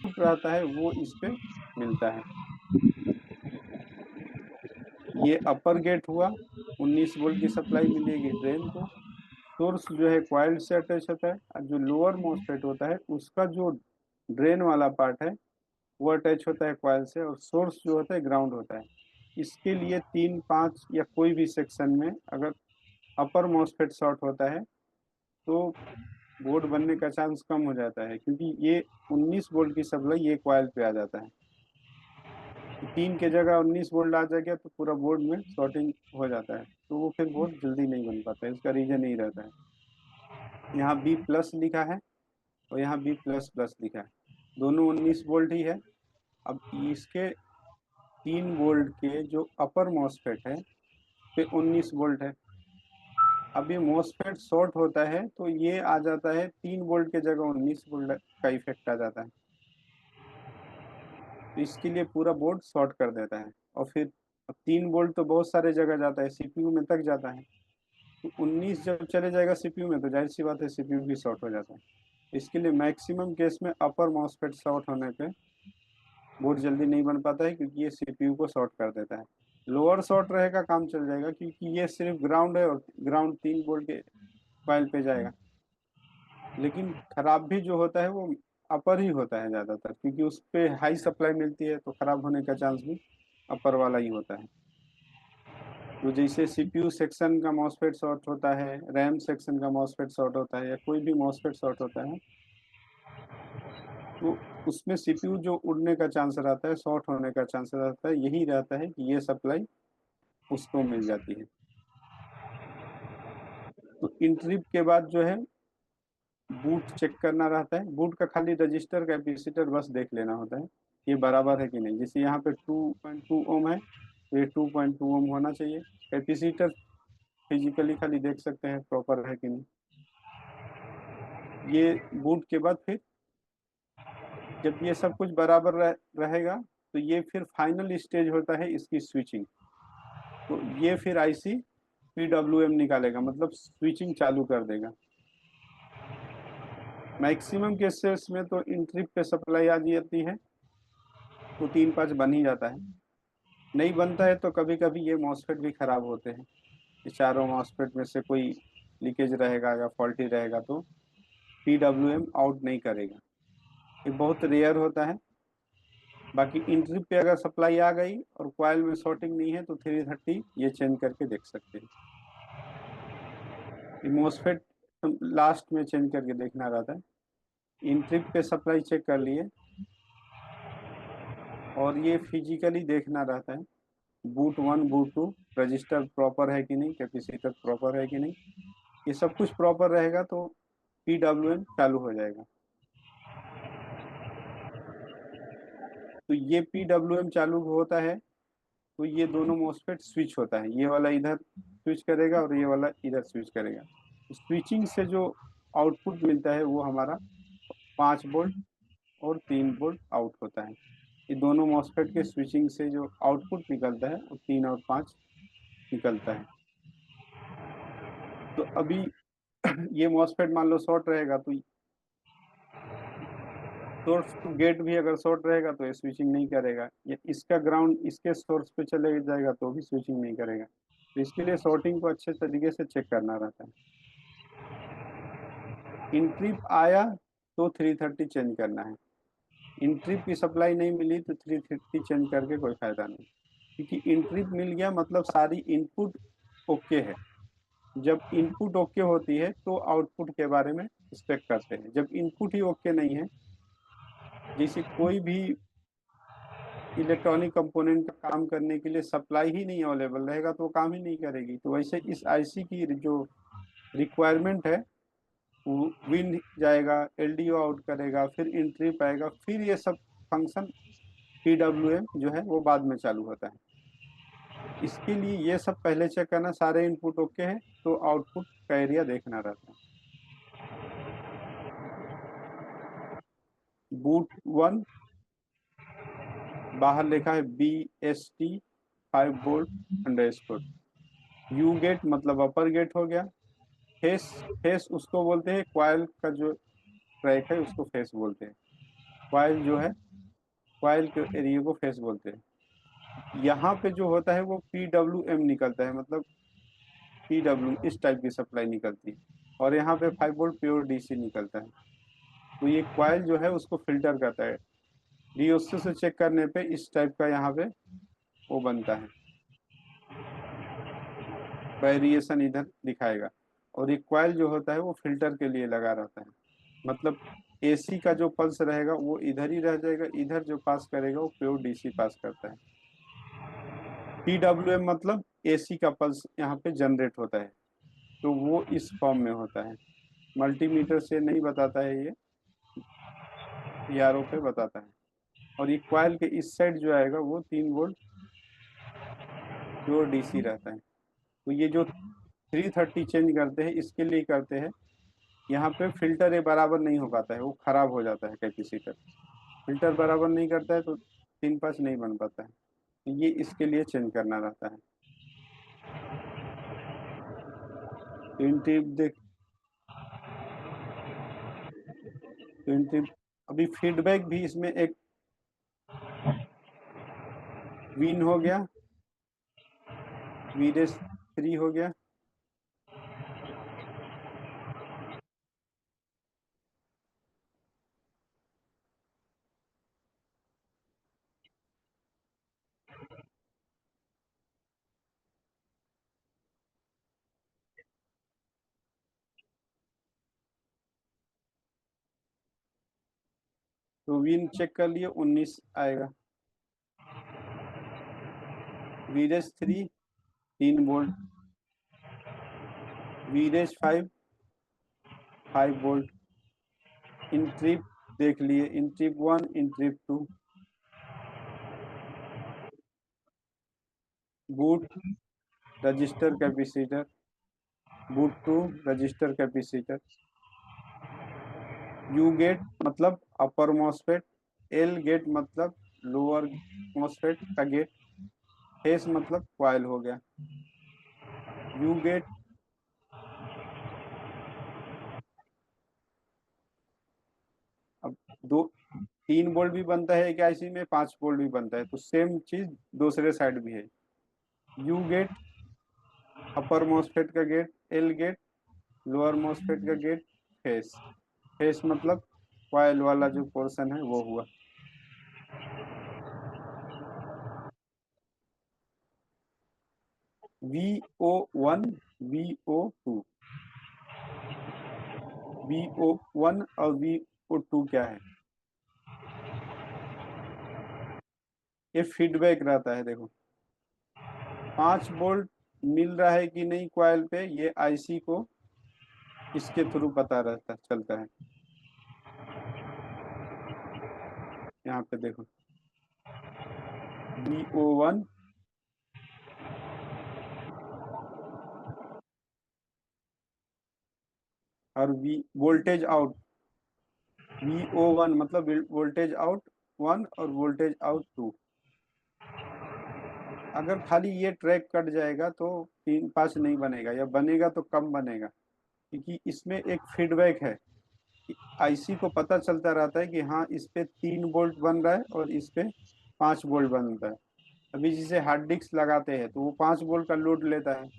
रहता है वो इस पे मिलता है। ये अपर गेट हुआ, 19 वोल्ट की सप्लाई मिलेगी ड्रेन को। सोर्स जो है क्वाइल्ड से अटैच होता है, और जो लोअर मॉसफेट होता है उसका जो ड्रेन वाला पार्ट है वो अटैच होता है क्वाइल से, और सोर्स जो होता है ग्राउंड होता है। इसके लिए 3, 5 या कोई भी सेक्शन में अगर अपर मॉसफेट शॉर्ट होता है तो बोर्ड बनने का चांस कम हो जाता है, क्योंकि ये 19 वोल्ट की सप्लाई ये क्वाइल पे आ जाता है। तो 3 के जगह 19 वोल्ट आ जाएगा तो पूरा बोर्ड में शॉर्टिंग हो जाता है, तो वो फिर बोर्ड जल्दी नहीं बन पाता है। इसका रीजन यही रहता है। यहाँ बी प्लस लिखा है और यहाँ बी प्लस प्लस लिखा है, दोनों 19 वोल्ट ही है। अब इसके 3 वोल्ट के जो अपर मॉसफेट है पे 19 वोल्ट है। अब ये मॉसफेट शॉर्ट होता है तो ये आ जाता है 3 वोल्ट के जगह 19 वोल्ट का इफेक्ट आ जाता है, तो इसके लिए पूरा बोर्ड शॉर्ट कर देता है। और फिर अब 3 वोल्ट तो बहुत सारे जगह जाता है, सीपीयू में तक जाता है, तो 19 जब चले जाएगा सीपीयू में तो जाहिर सी बात है सीपीयू भी शॉर्ट हो जाता है। इसके लिए मैक्सिमम केस में अपर मॉसफेट शॉर्ट होने पे बोर्ड जल्दी नहीं बन पाता है, क्योंकि ये सीपीयू को शॉर्ट कर देता है। लोअर शॉर्ट रहेगा काम चल जाएगा, क्योंकि ये सिर्फ ग्राउंड है और ग्राउंड 3 वोल्ट के कॉइल पे जाएगा। लेकिन खराब भी जो होता है वो अपर ही होता है ज़्यादातर, क्योंकि उस पे हाई सप्लाई मिलती है, तो खराब होने का चांस भी अपर वाला ही होता है। तो जैसे सीपीयू सेक्शन का मॉसफेट शॉर्ट होता है, रैम सेक्शन का मॉसफेट शॉर्ट होता है, या कोई भी मॉसफेट शॉर्ट होता है, तो उसमें सीपीयू जो उड़ने का चांस रहता है, शॉर्ट होने का चांस रहता है, यही रहता है कि ये सप्लाई उसको मिल जाती है। तो इन ट्रिप के बाद जो है बूट चेक करना रहता है। बूट का खाली रजिस्टर कैपेसिटर बस देख लेना होता है, ये बराबर है कि नहीं। जैसे यहाँ पे 2.2 ओम है तो ये 2.2 ओम होना चाहिए। कैपेसिटर फिजिकली खाली देख सकते हैं प्रॉपर है कि नहीं। ये बूट के बाद फिर जब ये सब कुछ बराबर रहेगा तो ये फिर फाइनल स्टेज होता है इसकी स्विचिंग। तो ये फिर आईसी पीडब्ल्यूएम निकालेगा, मतलब स्विचिंग चालू कर देगा। मैक्सिमम केसेस में तो इन ट्रिप पे सप्लाई आ जाती है तो 3-5 बन ही जाता है। नहीं बनता है तो कभी कभी ये मॉसफेट भी खराब होते हैं। ये चारों मॉसफेट में से कोई लीकेज रहेगा या फॉल्टी रहेगा तो पीडब्ल्यूएम आउट नहीं करेगा, ये बहुत रेयर होता है। बाकी इन ट्रिप पे अगर सप्लाई आ गई और कॉइल में शॉर्टिंग नहीं है तो 330 ये चेंज करके देख सकते हैं। ये मॉसफेट लास्ट में चेंज करके देखना रहता है। इन ट्रिप पे सप्लाई चेक कर लिए और ये फिजिकली देखना रहता है, बूट 1 बूट 2 रजिस्टर प्रॉपर है कि नहीं, कैपेसिटर प्रॉपर है कि नहीं। ये सब कुछ प्रॉपर रहेगा तो पीडब्ल्यूएम चालू हो जाएगा। तो ये पीडब्ल्यूएम चालू होता है तो ये दोनों मॉसफेट स्विच होता है, ये वाला इधर स्विच करेगा और ये वाला इधर स्विच करेगा। तो स्विचिंग से जो आउटपुट मिलता है वो हमारा 5 वोल्ट और 3 वोल्ट आउट होता है। ये दोनों मॉसफेट के स्विचिंग से जो आउटपुट निकलता है वो 3 और 5 निकलता है। तो अभी ये मॉसफेट मान लो शॉर्ट रहेगा तो सोर्स टू गेट भी अगर शॉर्ट रहेगा तो ये स्विचिंग नहीं करेगा, या इसका ग्राउंड इसके सोर्स पे चले जाएगा तो भी स्विचिंग नहीं करेगा। तो इसके लिए शॉर्टिंग को अच्छे तरीके से चेक करना रहता है। इन ट्रिप आया तो 330 चेंज करना है। इन ट्रिप की सप्लाई नहीं मिली तो 330 चेंज करके कोई फायदा नहीं, क्योंकि इन ट्रिप मिल गया मतलब सारी इनपुट ओके है। जब इनपुट ओके होती है तो आउटपुट के बारे में एक्सपेक्ट करते हैं। जब इनपुट ही ओके नहीं है, जैसे कोई भी इलेक्ट्रॉनिक कंपोनेंट का काम करने के लिए सप्लाई ही नहीं अवेलेबल रहेगा तो वो काम ही नहीं करेगी। तो वैसे इस आईसी की जो रिक्वायरमेंट है वो विन जाएगा, एलडीओ आउट करेगा, फिर इन ट्रिप आएगा, फिर ये सब फंक्शन पीडब्ल्यूएम जो है वो बाद में चालू होता है। इसके लिए ये सब पहले चेक करना सारे इनपुट ओके है तो आउटपुट का एरिया देखना रहता है। बूट 1 बाहर लिखा है BST 5 volt underscore. You gate मतलब अपर गेट हो गया। फेस फेस उसको बोलते हैं, क्वाइल का जो ट्रैक है उसको फेस बोलते हैं। कॉइल जो है, कॉइल के एरिया को फेस बोलते हैं। यहाँ पे जो होता है वो PWM निकलता है, मतलब PW इस टाइप की सप्लाई निकलती है, और यहाँ पे 5 वोल्ट प्योर DC निकलता है। तो ये कॉइल जो है उसको फिल्टर करता है। DOC से चेक करने पे इस टाइप का यहाँ पे वो बनता है, वेरिएशन इधर दिखाएगा। और ये कॉइल जो होता है वो फिल्टर के लिए लगा रहता है, मतलब AC का जो पल्स रहेगा वो इधर ही रह जाएगा, इधर जो पास करेगा वो प्योर DC पास करता है। PWM मतलब AC का पल्स यहाँ पे जनरेट होता है, तो वो इस फॉर्म में होता है। मल्टीमीटर से नहीं बताता है ये, PRO पे बताता है। और ये कॉइल के इस साइड जो आएगा वो 3 वोल्ट प्योर DC रहता है। तो ये जो 330 चेंज करते हैं इसके लिए करते हैं, यहाँ पे फिल्टर ये बराबर नहीं हो पाता है, वो खराब हो जाता है कैपेसिटर, फिल्टर बराबर नहीं करता है तो 3 पास नहीं बन पाता है। ये इसके लिए चेंज करना रहता है। पिन टिप देख, पिन टिप। अभी फीडबैक भी इसमें एक विन हो गया, वीडेस 3 हो गया। तो विन चेक कर लिए, 19 आएगा। वीरेज 3 3 वोल्ट, वीरेज 5 वोल्ट। इन ट्रिप देख लिए, इन ट्रिप 1, इन trip 2। Boot register capacitor, boot two register capacitor. U gate मतलब अपर मॉसफेट, एल गेट मतलब लोअर मॉसफेट का गेट, फेस मतलब कॉइल हो गया। यू गेट अब दो 3 वोल्ट भी बनता है एक IC में, 5 वोल्ट भी बनता है, तो सेम चीज दूसरे साइड भी है। यू गेट अपर मॉसफेट का gate, L gate lower MOSFET का गेट, फेस, फेस मतलब कॉइल वाला जो पोर्शन है वो हुआ। VO1 VO2, VO1 और VO2 क्या है? ये फीडबैक रहता है। देखो 5 वोल्ट मिल रहा है कि नहीं कॉइल पे, ये IC को इसके थ्रू पता रहता चलता है। यहाँ पे देखो VO1 और वोल्टेज आउट, VO1 मतलब वोल्टेज आउट 1 और वोल्टेज आउट 2। अगर खाली ये ट्रैक कट जाएगा तो 3 5 नहीं बनेगा, या बनेगा तो कम बनेगा, क्योंकि इसमें एक फीडबैक है। IC को पता चलता रहता है कि हाँ इस पे 3 वोल्ट बन रहा है और इस पे 5 वोल्ट बन रहा है। अभी जिसे हार्ड डिस्क लगाते हैं तो वो 5 वोल्ट का लोड लेता है,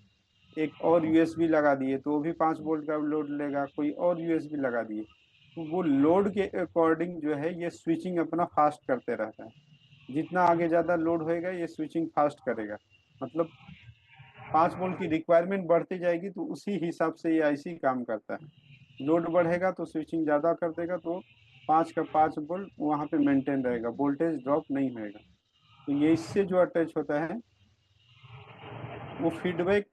एक और USB लगा दिए तो वो भी 5 वोल्ट का लोड लेगा, कोई और USB लगा दिए, तो वो लोड के अकॉर्डिंग जो है ये स्विचिंग अपना फास्ट करते रहता है। जितना आगे ज़्यादा लोड होएगा ये स्विचिंग फास्ट करेगा, मतलब 5 वोल्ट की रिक्वायरमेंट बढ़ती जाएगी तो उसी हिसाब से ये IC काम करता है। लोड बढ़ेगा तो स्विचिंग ज़्यादा कर देगा, तो 5 का 5 वोल्ट वहाँ पे मेंटेन रहेगा, वोल्टेज ड्रॉप नहीं होएगा। तो ये इससे जो अटैच होता है वो फीडबैक,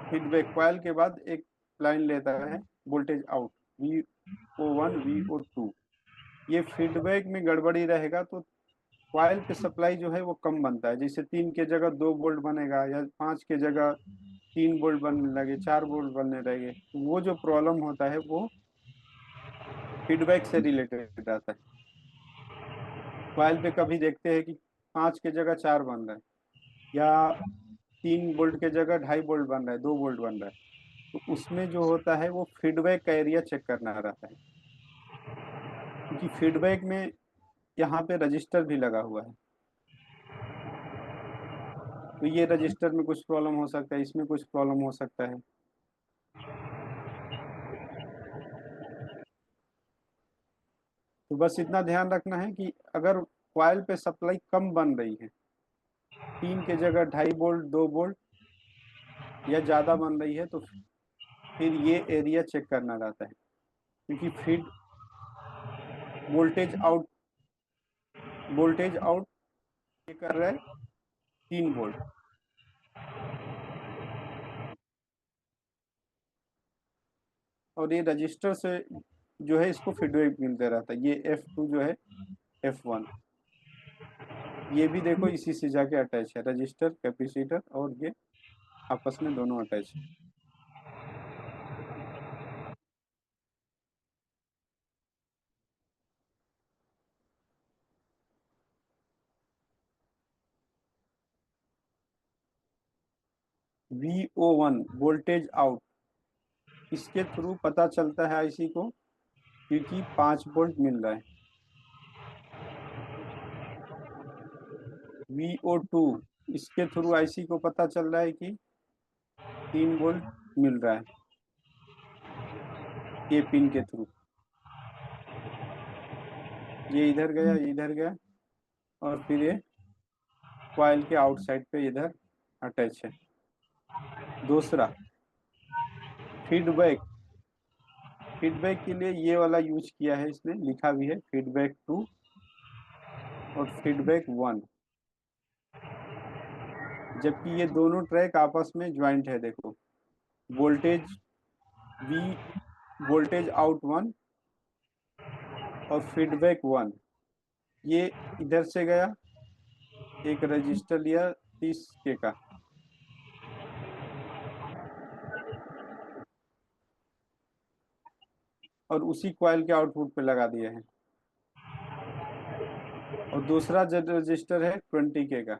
फीडबैक कॉइल के बाद एक लाइन लेता है वोल्टेज आउट, VO1 VO2। ये फीडबैक में गड़बड़ी रहेगा तो कॉइल पे सप्लाई जो है वो कम बनता है, जैसे 3 के जगह 2 वोल्ट बनेगा, या 5 के जगह 3 वोल्ट बनने लगे, 4 वोल्ट बनने लगे, तो वो जो प्रॉब्लम होता है वो फीडबैक से रिलेटेड रहता है। कॉइल पे कभी देखते हैं कि 5 के जगह 4 बन रहा है, या 3 वोल्ट के जगह 2.5 वोल्ट बन रहा है, 2 वोल्ट बन रहा है, तो उसमें जो होता है वो फीडबैक का एरिया चेक करना रहता है। क्योंकि फीडबैक में यहाँ पे रजिस्टर भी लगा हुआ है, तो ये रजिस्टर में कुछ प्रॉब्लम हो सकता है, इसमें कुछ प्रॉब्लम हो सकता है। तो बस इतना ध्यान रखना है कि अगर कॉइल पे सप्लाई कम बन रही है, 3 के जगह 2.5 वोल्ट 2 वोल्ट या ज़्यादा बन रही है, तो फिर ये एरिया चेक करना रहता है, क्योंकि फीड वोल्टेज आउट ये कर रहा है 3 वोल्ट, और ये रजिस्टर से जो है इसको फीडबैक मिलता रहता है। ये F2 जो है F1, ये भी देखो इसी से जाके अटैच है, रजिस्टर कैपेसिटर और ये आपस में दोनों अटैच है। VO1 वोल्टेज आउट, इसके थ्रू पता चलता है आईसी को, क्योंकि 5 वोल्ट मिल रहा है। VO2 इसके थ्रू आईसी को पता चल रहा है कि 3 वोल्ट मिल रहा है, ये पिन के थ्रू। ये इधर गया, ये इधर गया, और फिर ये कॉइल के आउटसाइड पे इधर अटैच है। दूसरा फीडबैक, फीडबैक के लिए ये वाला यूज किया है इसने, लिखा भी है फीडबैक 2 और फीडबैक 1, जबकि ये दोनों ट्रैक आपस में ज्वाइंट है। देखो वोल्टेज V वोल्टेज आउट 1 और फीडबैक 1, ये इधर से गया, एक रजिस्टर लिया 30K का, और उसी कॉइल के आउटपुट पे लगा दिया है, और दूसरा रजिस्टर है 20K का।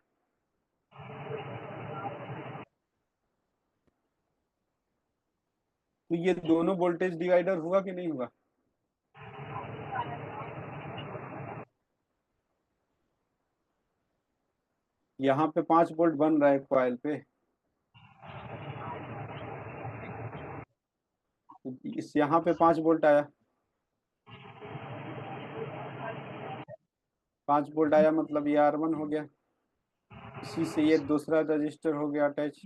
तो ये दोनों वोल्टेज डिवाइडर हुआ कि नहीं हुआ? यहाँ पे 5 वोल्ट बन रहा है कॉइल पे, इस यहाँ पे 5 वोल्ट आया, 5 वोल्ट आया मतलब ये R1 हो गया, इसी से ये दूसरा रजिस्टर हो गया अटैच,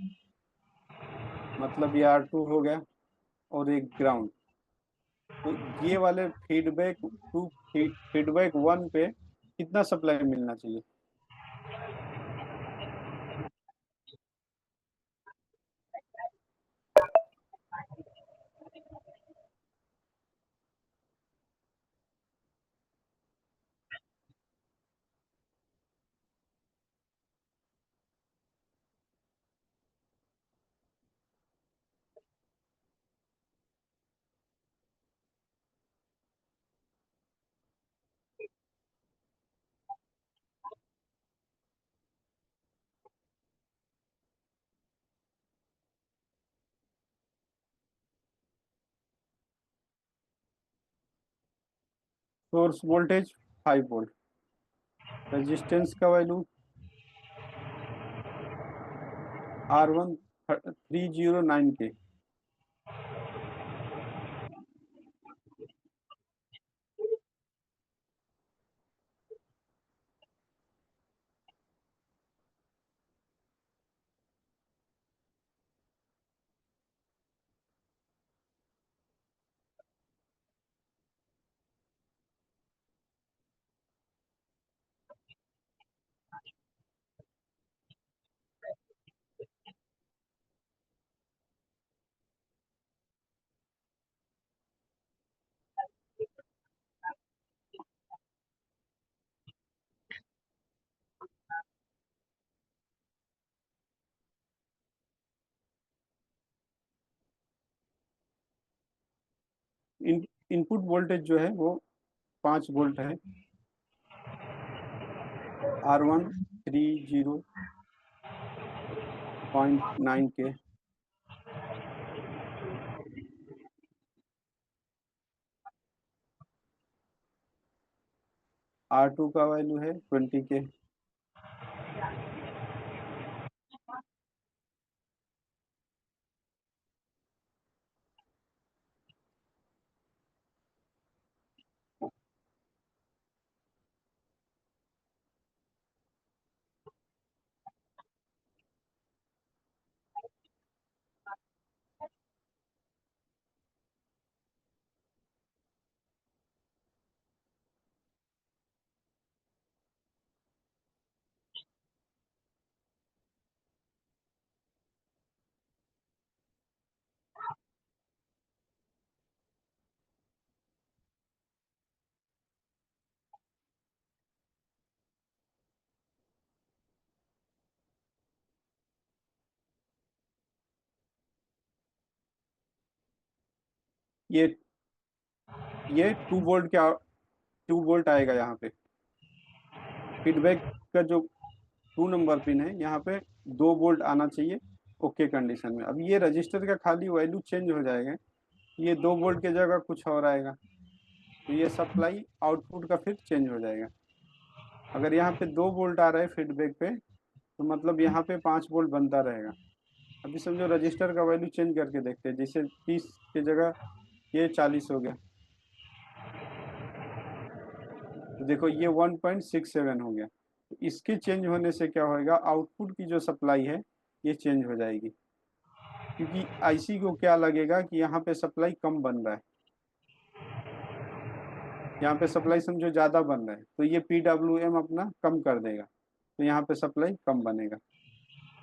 मतलब ये R2 हो गया, और एक ग्राउंड। तो ये वाले फीडबैक 1 पे कितना सप्लाई मिलना चाहिए? सोर्स वोल्टेज 5 वोल्ट, रेजिस्टेंस का value R1 309K। Input voltage जो है वो 5 वोल्ट है, R1 30.9K। R2 का वैल्यू है 20K। ये 2 वोल्ट क्या, 2 वोल्ट आएगा यहाँ पे। फीडबैक का जो 2 नंबर पिन है यहाँ पे 2 वोल्ट आना चाहिए ओके कंडीशन में। अब ये रजिस्टर का खाली वैल्यू चेंज हो जाएगा, ये 2 वोल्ट की जगह कुछ और आएगा, तो ये सप्लाई आउटपुट का फिर चेंज हो जाएगा। अगर यहाँ पे 2 वोल्ट आ रहा है फीडबैक पे, तो मतलब यहाँ पे 5 वोल्ट बनता रहेगा। अभी समझो रजिस्टर का वैल्यू चेंज करके देखते हैं, जैसे 30 की जगह ये 40 हो गया, तो देखो ये 1.67 हो गया। तो इसके चेंज होने से क्या होएगा, आउटपुट की जो सप्लाई है ये चेंज हो जाएगी, क्योंकि आईसी को क्या लगेगा कि यहाँ पे सप्लाई कम बन रहा है, यहाँ पे सप्लाई समझो ज़्यादा बन रहा है, तो ये PWM अपना कम कर देगा, तो यहाँ पे सप्लाई कम बनेगा,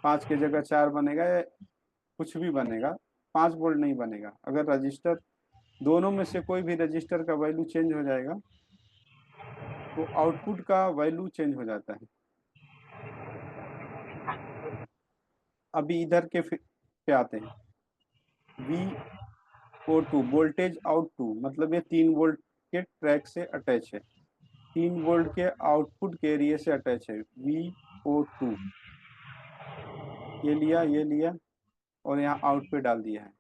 5 की जगह 4 बनेगा या कुछ भी बनेगा, 5 वोल्ट नहीं बनेगा। अगर रजिस्टर दोनों में से कोई भी रजिस्टर का वैल्यू चेंज हो जाएगा तो आउटपुट का वैल्यू चेंज हो जाता है। अभी इधर के पे आते हैं, VO2 वोल्टेज आउट टू, मतलब ये 3 वोल्ट के ट्रैक से अटैच है, 3 वोल्ट के आउटपुट के एरिया से अटैच है। VO2 ये लिया और यहाँ आउट पे डाल दिया है।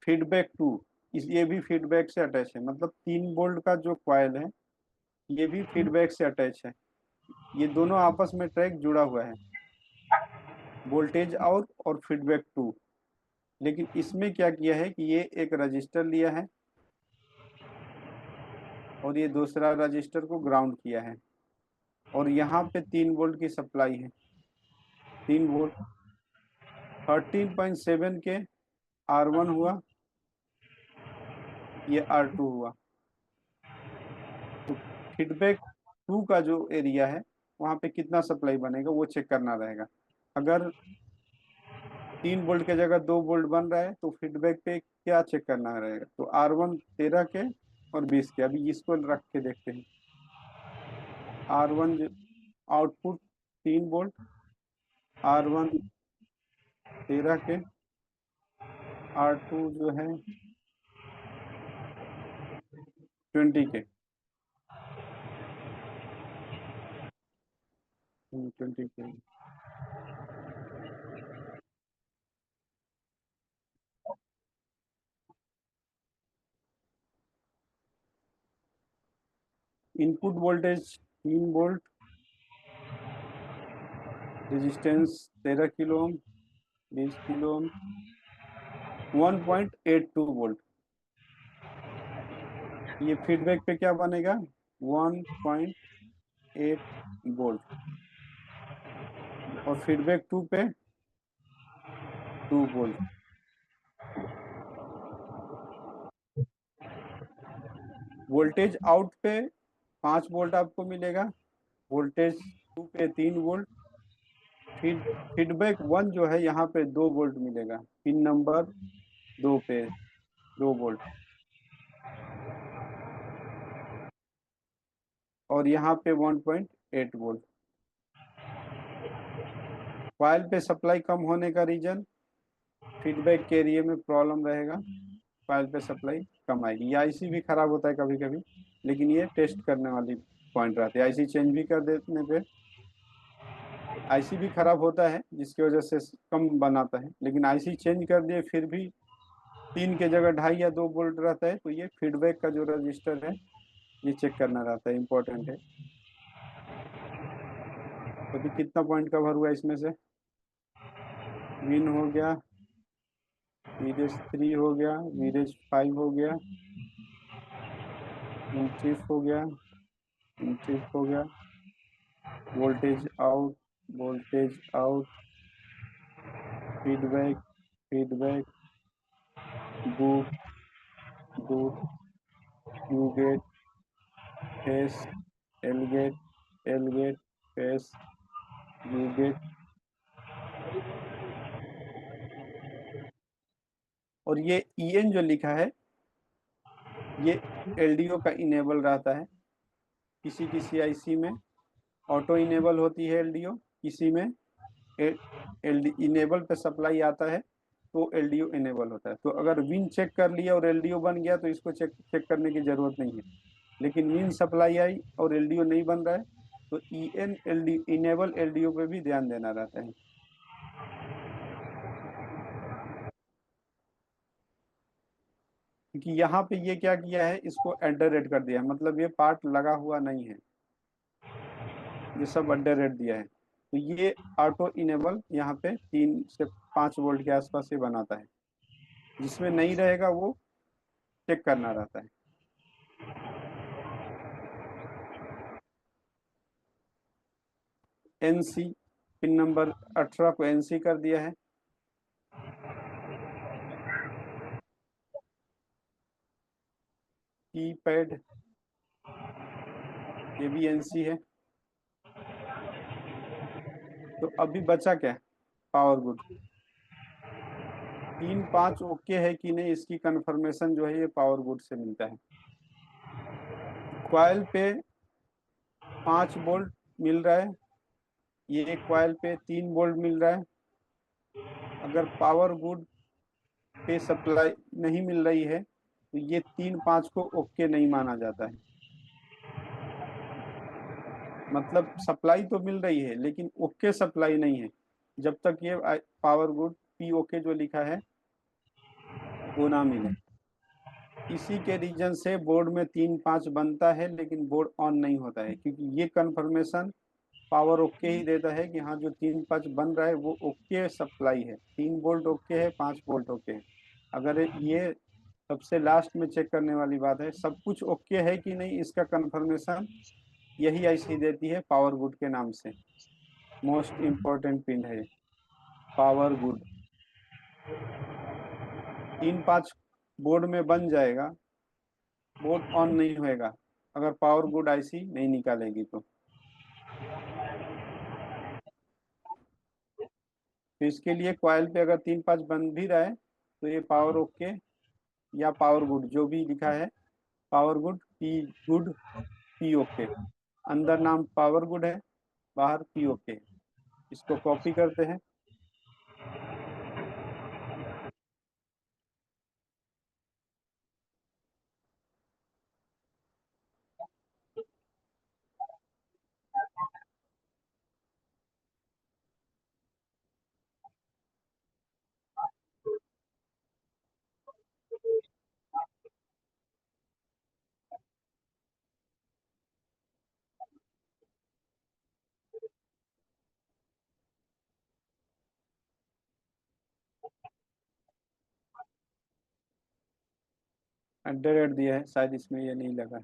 फीडबैक 2, इस ये भी फीडबैक से अटैच है, मतलब 3 वोल्ट का जो कॉइल है ये भी फीडबैक से अटैच है, ये दोनों आपस में ट्रैक जुड़ा हुआ है, वोल्टेज आउट और फीडबैक 2। लेकिन इसमें क्या किया है कि ये एक रजिस्टर लिया है और ये दूसरा रजिस्टर को ग्राउंड किया है, और यहाँ पे 3 वोल्ट की सप्लाई है, 3 वोल्ट 13.7 के R1 हुआ, ये R2 हुआ। तो फीडबैक 2 का जो एरिया है वहाँ पे कितना सप्लाई बनेगा वो चेक करना रहेगा। अगर 3 वोल्ट की जगह 2 वोल्ट बन रहा है तो फीडबैक पे क्या चेक करना रहेगा, तो R1 13 के और 20 के। अभी इसको रख के देखते हैं, R1 आउटपुट 3 वोल्ट, R1 13 के, R2 जो है 20 के, 20 के। Input voltage 3 volt, resistance 13 kilo ohm, 20 kilo ohm, 1.82 volt. ये फीडबैक पे क्या बनेगा, 1.8 वोल्ट, और फीडबैक 2 पे 2 वोल्ट। वोल्टेज आउट पे 5 वोल्ट आपको मिलेगा, वोल्टेज 2 पे 3 वोल्ट, फीडबैक 1 जो है यहाँ पे 2 वोल्ट मिलेगा, पिन नंबर 2 पे 2 वोल्ट, और यहाँ पे 1.8 वोल्ट। कॉइल पे सप्लाई कम होने का रीजन, फीडबैक के एरिया में प्रॉब्लम रहेगा, कॉइल पे सप्लाई कम आएगी। ये आईसी भी खराब होता है कभी कभी, लेकिन ये टेस्ट करने वाली पॉइंट रहती है। आईसी चेंज भी कर देने पे आईसी भी खराब होता है जिसकी वजह से कम बनाता है, लेकिन आईसी चेंज कर दिए फिर भी 3 के जगह 2.5 या 2 वोल्ट रहता है, तो ये फीडबैक का जो रजिस्टर है ये चेक करना रहता है, इंपॉर्टेंट है। तो अभी कितना पॉइंट कवर हुआ इसमें से? विन हो गया, वीरेज 3 हो गया, वीरेज 5 हो गया, इंट्रिफ हो गया, इंट्रिफ हो गया, voltage out, voltage out, feedback, feedback, boot, boot, U gate, phase, L gate, L gate, phase, U gate. और ये EN जो लिखा है ये LDO का इनेबल रहता है। किसी किसी IC में ऑटो इनेबल होती है LDO, किसी में इनेबल पे सप्लाई आता है तो LDO इनेबल होता है। तो अगर विन चेक कर लिया और LDO बन गया तो इसको चेक चेक करने की जरूरत नहीं है। लेकिन विन सप्लाई आई और LDO नहीं बन रहा है तो EN LDO इनेबल LDO पे भी ध्यान देना रहता है। क्योंकि यहाँ पे ये क्या किया है, इसको अंडर रेट कर दिया है, मतलब ये पार्ट लगा हुआ नहीं है, ये सब अंडर रेट दिया है। तो ये ऑटो इनेबल यहाँ पे 3 से 5 वोल्ट के आसपास ही बनाता है। जिसमें नहीं रहेगा वो चेक करना रहता है। NC पिन नंबर 18 को NC कर दिया है। की पैड ये भी NC है। तो अभी बचा क्या? Power good. 3 5 ओके है कि नहीं, इसकी कंफर्मेशन जो है ये पावर गुड से मिलता है। कॉइल पे 5 वोल्ट मिल रहा है, ये कॉइल पे 3 वोल्ट मिल रहा है। अगर पावर गुड पे सप्लाई नहीं मिल रही है तो ये 3 5 को ओके नहीं माना जाता है। मतलब सप्लाई तो मिल रही है लेकिन ओके सप्लाई नहीं है, जब तक ये पावर गुड POK जो लिखा है वो ना मिले। इसी के रीजन से बोर्ड में 3 5 बनता है लेकिन बोर्ड ऑन नहीं होता है, क्योंकि ये कंफर्मेशन पावर ओके ही देता है कि हाँ जो 3 5 बन रहा है वो ओके सप्लाई है, 3 वोल्ट ओके है, 5 वोल्ट ओके है। अगर ये सबसे लास्ट में चेक करने वाली बात है, सब कुछ ओके है कि नहीं इसका कंफर्मेशन यही IC देती है पावर गुड के नाम से। मोस्ट इम्पोर्टेंट पिन है पावर गुड। 3 5 बोर्ड में बन जाएगा, बोर्ड ऑन नहीं होएगा अगर पावर गुड IC नहीं निकालेगी तो इसके लिए कॉइल पे अगर 3 5 बन भी रहा है तो ये पावर ओके या पावर गुड जो भी लिखा है, पावर गुड गुड POK, अंदर नाम पावर गुड है, बाहर POK। इसको कॉपी करते हैं। @ दिया है, शायद इसमें ये नहीं लगा है।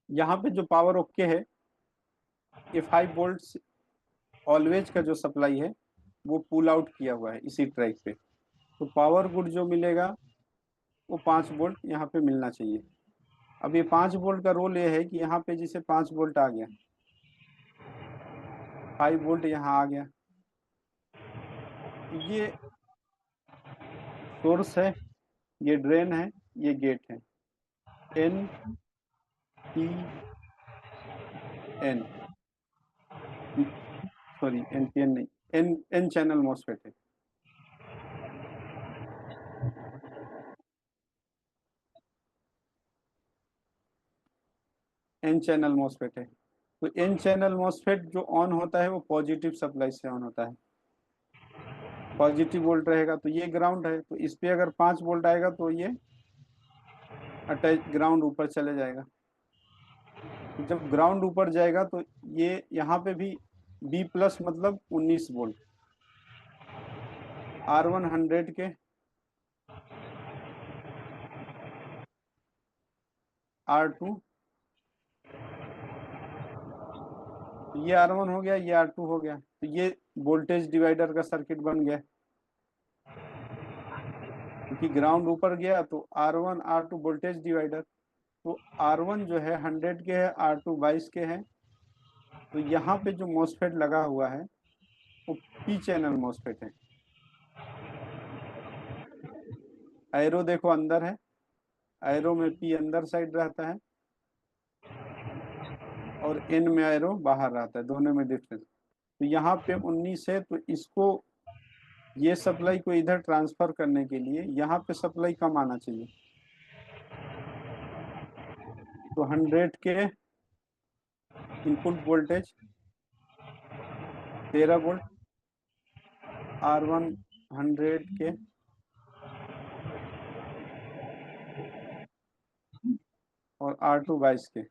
यहाँ पे जो पावर ओके है, ये 5 वोल्ट ऑलवेज का जो सप्लाई है वो पुल आउट किया हुआ है इसी ट्रैक पे। तो पावर गुड जो मिलेगा वो 5 वोल्ट यहाँ पे मिलना चाहिए। अब ये 5 वोल्ट का रोल ये है कि यहाँ पे जैसे 5 वोल्ट आ गया, 5 वोल्ट यहाँ आ गया, तो ये सोर्स है, ये ड्रेन है, ये गेट है। N P N, sorry N P N नहीं, एन एन चैनल मॉसफेट है। एन चैनल मॉसफेट है। तो एन चैनल मॉसफेट जो ऑन होता है वो पॉजिटिव सप्लाई से ऑन होता है। पॉजिटिव वोल्ट रहेगा तो ये ग्राउंड है, तो इस पे अगर 5 वोल्ट आएगा तो ये अटैच ग्राउंड ऊपर चले जाएगा। तो जब ग्राउंड ऊपर जाएगा तो ये यहाँ पे भी बी प्लस मतलब 19 वोल्ट, R1 100 के, R2, ये R1 हो गया, ये R2 हो गया, तो ये वोल्टेज डिवाइडर का सर्किट बन गया। क्योंकि ग्राउंड ऊपर गया तो R1 R2 वोल्टेज डिवाइडर। तो R1 जो है 100 के है, R2 22 के है। तो यहाँ पे जो मॉसफेट लगा हुआ है वो पी चैनल मॉसफेट है। एरो देखो अंदर है, एरो में पी अंदर साइड रहता है और एन में एरो बाहर रहता है, दोनों में डिफरेंस। तो यहाँ पे 19 है, तो इसको ये सप्लाई को इधर ट्रांसफर करने के लिए यहाँ पे सप्लाई कम आना चाहिए। तो 100 के इनपुट वोल्टेज 13 वोल्ट, R1 100 के और R2 22 के।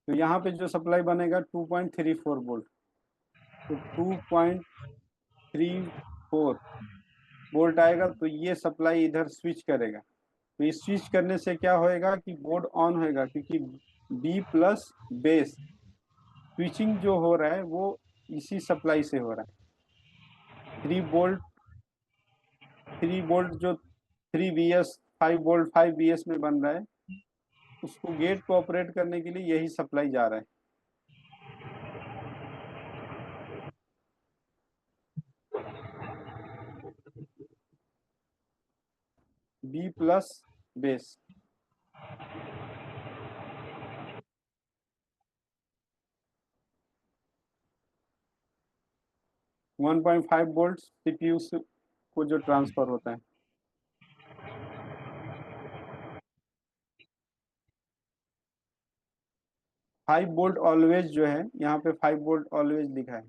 तो यहाँ पे जो सप्लाई बनेगा 2.34 वोल्ट। तो 2.34 वोल्ट आएगा, तो ये सप्लाई इधर स्विच करेगा। तो इस स्विच करने से क्या होएगा कि बोर्ड ऑन होएगा, क्योंकि बी प्लस बेस स्विचिंग जो हो रहा है वो इसी सप्लाई से हो रहा है। 3 वोल्ट, 3 वोल्ट जो 3 VS 5 वोल्ट 5 VS में बन रहा है, उसको गेट को ऑपरेट करने के लिए यही सप्लाई जा रहा है। B plus base, - 1.5 volt CPU को जो ट्रांसफर होता है। 5 वोल्ट ऑलवेज जो है यहाँ पे 5 वोल्ट ऑलवेज लिखा है।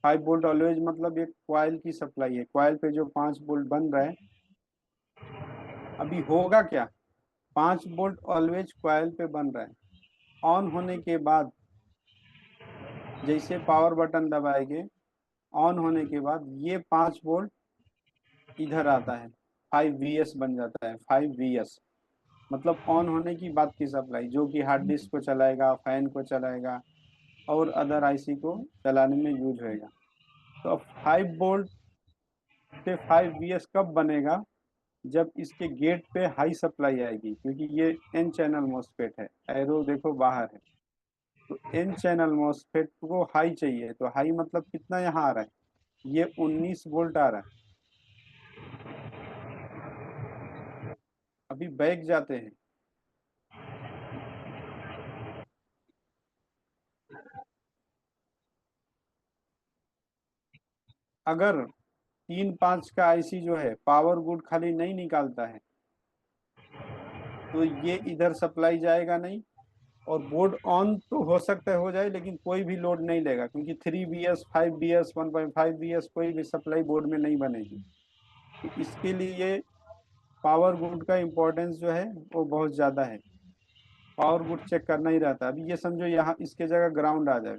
5 वोल्ट ऑलवेज मतलब एक क्वाइल की सप्लाई है। क्वाइल पे जो 5 वोल्ट बन रहा है, अभी होगा क्या, 5 वोल्ट ऑलवेज क्वाइल पे बन रहा है। ऑन होने के बाद जैसे पावर बटन दबाएंगे, ऑन होने के बाद ये 5 वोल्ट इधर आता है, 5 VS बन जाता है। 5 VS मतलब ऑन होने की बात की सप्लाई, जो कि हार्ड डिस्क को चलाएगा, फैन को चलाएगा और अदर आईसी को चलाने में यूज होएगा। तो अब 5 वोल्ट से 5 VS कब बनेगा, जब इसके गेट पे हाई सप्लाई आएगी, क्योंकि ये एन चैनल मॉसफेट है। एरो देखो बाहर है, तो एन चैनल मॉसफेट को हाई चाहिए। तो हाई मतलब कितना यहाँ आ रहा है, ये 19 वोल्ट आ रहा है। अभी बैक जाते हैं, अगर 3 5 का आईसी जो है पावर गुड खाली नहीं निकालता है, तो ये इधर सप्लाई जाएगा नहीं, और बोर्ड ऑन तो हो सकता है हो जाए, लेकिन कोई भी लोड नहीं लेगा, क्योंकि 3 VS 5 VS 1.5 VS कोई भी सप्लाई बोर्ड में नहीं बनेगी। तो इसके लिए पावर गुड का इम्पोर्टेंस जो है वो बहुत ज़्यादा है। पावर गुड चेक करना ही रहता है। अभी ये समझो यहाँ इसके जगह ग्राउंड आ जाए,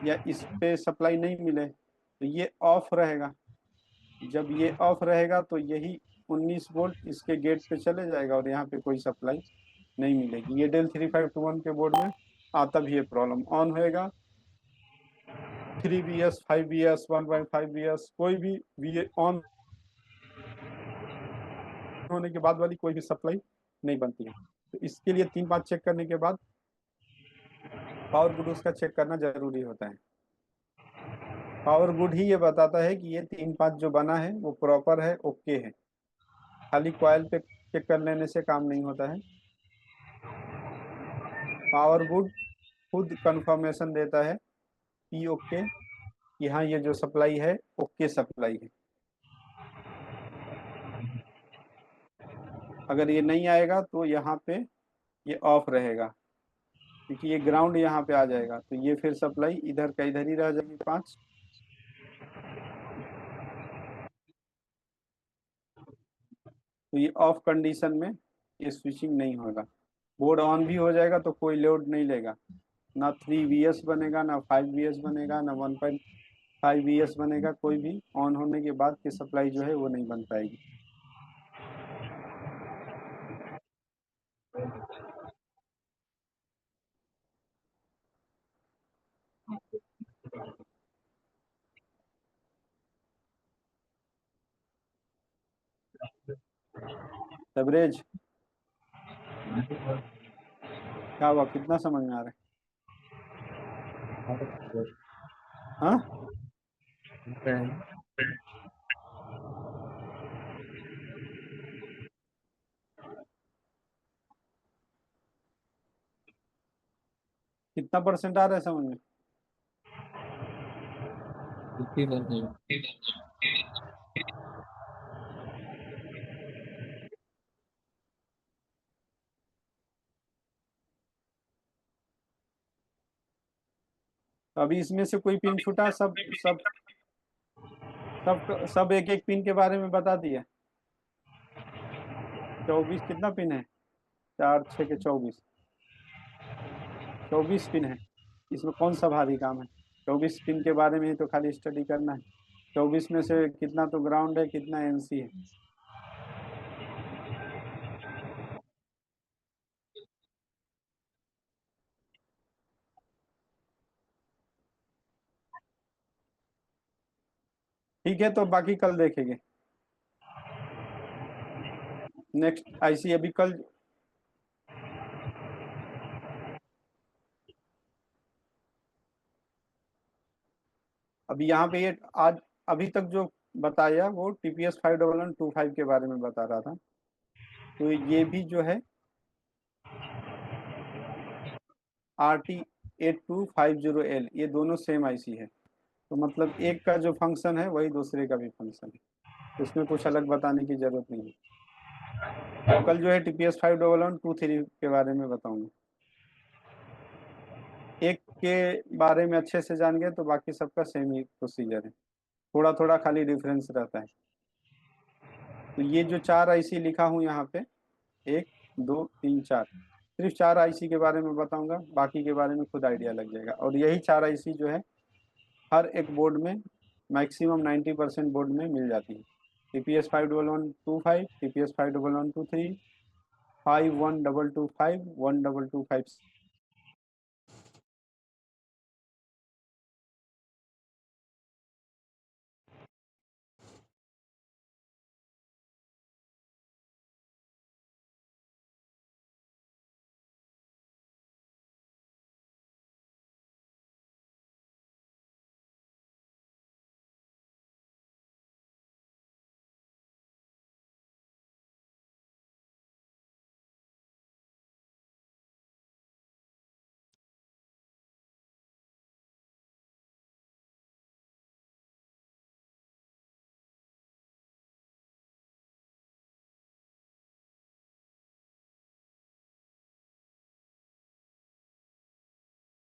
या इस पे सप्लाई नहीं मिले तो ये ऑफ रहेगा। जब ये ऑफ रहेगा तो यही 19 वोल्ट इसके गेट पे चले जाएगा और यहाँ पे कोई सप्लाई नहीं मिलेगी। ये डेल 3521 के बोर्ड में आता भी है प्रॉब्लम। ऑन होएगा 3 VS 5 VS 1.5 VS कोई भी ऑन होने के बाद वाली कोई भी सप्लाई नहीं बनती है। तो इसके लिए 3 5 चेक करने के बाद पावर गुड उसका चेक करना जरूरी होता है। पावर गुड ही ये बताता है कि ये 3 5 जो बना है वो प्रॉपर है, ओके है। खाली कॉइल पे चेक कर लेने से काम नहीं होता है। पावर गुड खुद कंफर्मेशन देता है कि ओके, कि हाँ ये जो सप्लाई है ओके सप्लाई है। अगर ये नहीं आएगा तो यहाँ पे ये ऑफ रहेगा, क्योंकि ये ग्राउंड यहाँ पे आ जाएगा तो ये फिर सप्लाई इधर का इधर ही रह जाएगी 5। तो ये ऑफ कंडीशन में ये स्विचिंग नहीं होगा। बोर्ड ऑन भी हो जाएगा तो कोई लोड नहीं लेगा, ना 3 VS बनेगा, ना 5 VS बनेगा, ना 1.5 VS बनेगा। कोई भी ऑन होने के बाद की सप्लाई जो है वो नहीं बन पाएगी। एवरेज क्या हुआ, कितना समझ में आ रहा है? हाँ, कितना परसेंट आ रहा है समझ में? तो अभी इसमें से कोई पिन छूटा? सब एक एक पिन के बारे में बता दिया। 24 कितना पिन है? 4 6 के 24, 24 पिन है। इसमें कौन सा भारी काम है? 24 पिन के बारे में ही तो खाली स्टडी करना है। 24 में से कितना तो ग्राउंड है, कितना एनसी है। ठीक है, तो बाकी कल देखेंगे। नेक्स्ट आईसी अभी कल। अभी यहाँ पे ये आज अभी तक जो बताया वो TPS 5125 के बारे में बता रहा था। तो ये भी जो है RT8250L, ये दोनों सेम आईसी है। तो मतलब एक का जो फंक्शन है वही दूसरे का भी फंक्शन है, तो इसमें कुछ अलग बताने की जरूरत नहीं है। कल जो है TPS 512123 के बारे में बताऊंगा। एक के बारे में अच्छे से जान गए तो बाकी सबका सेम ही प्रोसीजर है, थोड़ा थोड़ा खाली डिफरेंस रहता है। तो ये जो 4 आईसी लिखा हूँ यहाँ पे, 1 2 3 4, सिर्फ 4 आईसी के बारे में बताऊंगा, बाकी के बारे में खुद आइडिया लग जाएगा। और यही 4 आईसी जो है हर एक बोर्ड में मैक्सिमम 90% बोर्ड में मिल जाती है। TPS 51125, TPS 51123, 51225, 1225